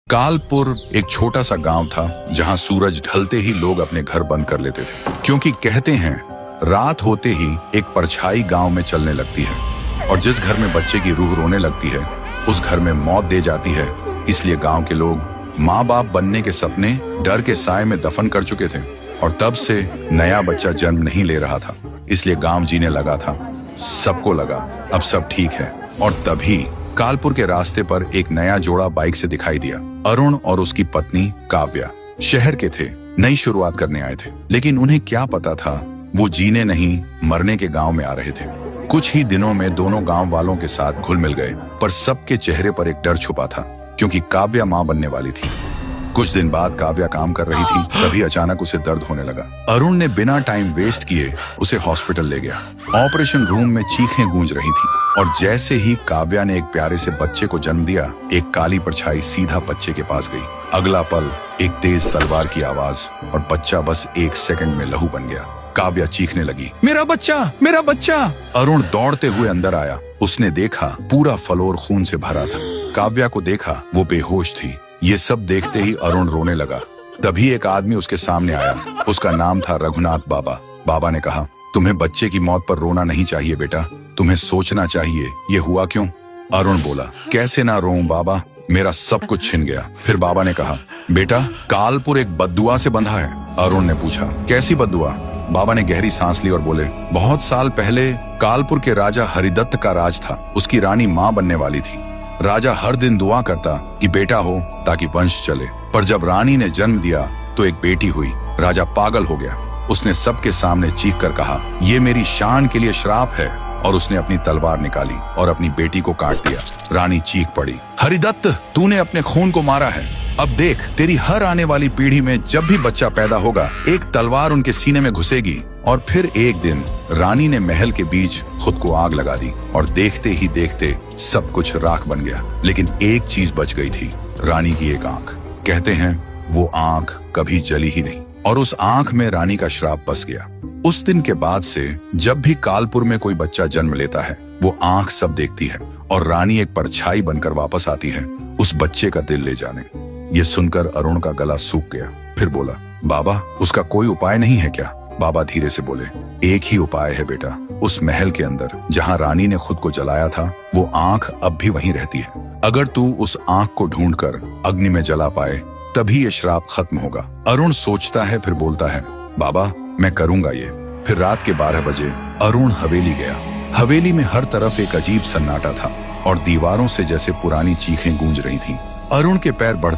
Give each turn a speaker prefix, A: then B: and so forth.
A: कालपुर एक छोटा सा गांव था जहां सूरज ढलते ही लोग अपने घर बंद कर लेते थे, क्योंकि कहते हैं रात होते ही एक परछाई गांव में चलने लगती है और जिस घर में बच्चे की रूह रोने लगती है उस घर में मौत दे जाती है। इसलिए गांव के लोग माँ बाप बनने के सपने डर के साए में दफन कर चुके थे और तब से नया बच्चा जन्म नहीं ले रहा था। इसलिए गांव जीने लगा था। सबको लगा अब सब ठीक है और तभी कालपुर के रास्ते पर एक नया जोड़ा बाइक से दिखाई दिया। अरुण और उसकी पत्नी काव्या शहर के थे, नई शुरुआत करने आए थे, लेकिन उन्हें क्या पता था वो जीने नहीं मरने के गांव में आ रहे थे। कुछ ही दिनों में दोनों गांव वालों के साथ घुल मिल गए, पर सबके चेहरे पर एक डर छुपा था क्योंकि काव्या मां बनने वाली थी। कुछ दिन बाद काव्या काम कर रही थी, तभी अचानक उसे दर्द होने लगा। अरुण ने बिना टाइम वेस्ट किए उसे हॉस्पिटल ले गया। ऑपरेशन रूम में चीखें गूंज रही थी और जैसे ही काव्या ने एक प्यारे से बच्चे को जन्म दिया, एक काली परछाई सीधा बच्चे के पास गई। अगला पल एक तेज तलवार की आवाज और बच्चा बस 1 सेकंड में लहू बन गया। काव्या चीखने लगी, मेरा बच्चा, मेरा बच्चा। अरुण दौड़ते हुए अंदर आया। उसने देखा पूरा फ्लोर खून से भरा था। काव्या को देखा, वो बेहोश थी। ये सब देखते ही अरुण रोने लगा। तभी एक आदमी उसके सामने आया। उसका नाम था रघुनाथ बाबा। बाबा ने कहा, तुम्हें बच्चे की मौत पर रोना नहीं चाहिए बेटा, तुम्हें सोचना चाहिए ये हुआ क्यों। अरुण बोला, कैसे ना रोऊं बाबा, मेरा सब कुछ छिन गया। फिर बाबा ने कहा, बेटा कालपुर एक बद्दुआ से बंधा है। अरुण ने पूछा, कैसी बद्दुआ। बाबा ने गहरी सांस ली और बोले, बहुत साल पहले कालपुर के राजा हरिदत्त का राज था। उसकी रानी मां बनने वाली थी। राजा हर दिन दुआ करता कि बेटा हो ताकि वंश चले, पर जब रानी ने जन्म दिया तो एक बेटी हुई। राजा पागल हो गया। उसने सबके सामने चीख कर कहा, ये मेरी शान के लिए श्राप है, और उसने अपनी तलवार निकाली और अपनी बेटी को काट दिया। रानी चीख पड़ी, हरिदत्त तूने अपने खून को मारा है। अब देख, तेरी हर आने वाली पीढ़ी में जब भी बच्चा पैदा होगा एक तलवार उनके सीने में घुसेगी। और फिर एक दिन रानी ने महल के बीच खुद को आग लगा दी और देखते ही देखते सब कुछ राख बन गया। लेकिन एक चीज बच गई थी, रानी की एक आंख। कहते हैं वो आंख कभी जली ही नहीं और उस आंख में रानी का श्राप बस गया। उस दिन के बाद से जब भी कालपुर में कोई बच्चा जन्म लेता है वो आंख सब देखती है और रानी एक परछाई बनकर वापस आती है उस बच्चे का दिल ले जाने। ये सुनकर अरुण का गला सूख गया। फिर बोला, बाबा उसका कोई उपाय नहीं है क्या। बाबा धीरे से बोले, एक ही उपाय है बेटा। उस महल के अंदर जहां रानी ने खुद को जलाया था वो आंख अब भी वहीं रहती है। अगर तू उस आंख को ढूंढकर अग्नि में जला पाए तभी ये श्राप खत्म होगा। अरुण सोचता है, फिर बोलता है, बाबा मैं करूंगा ये। फिर रात के 12 बजे अरुण हवेली गया। हवेली में हर तरफ एक अजीब सन्नाटा था और दीवारों से जैसे पुरानी चीखें गूंज रही थी। अरुण के पैर बढ़ते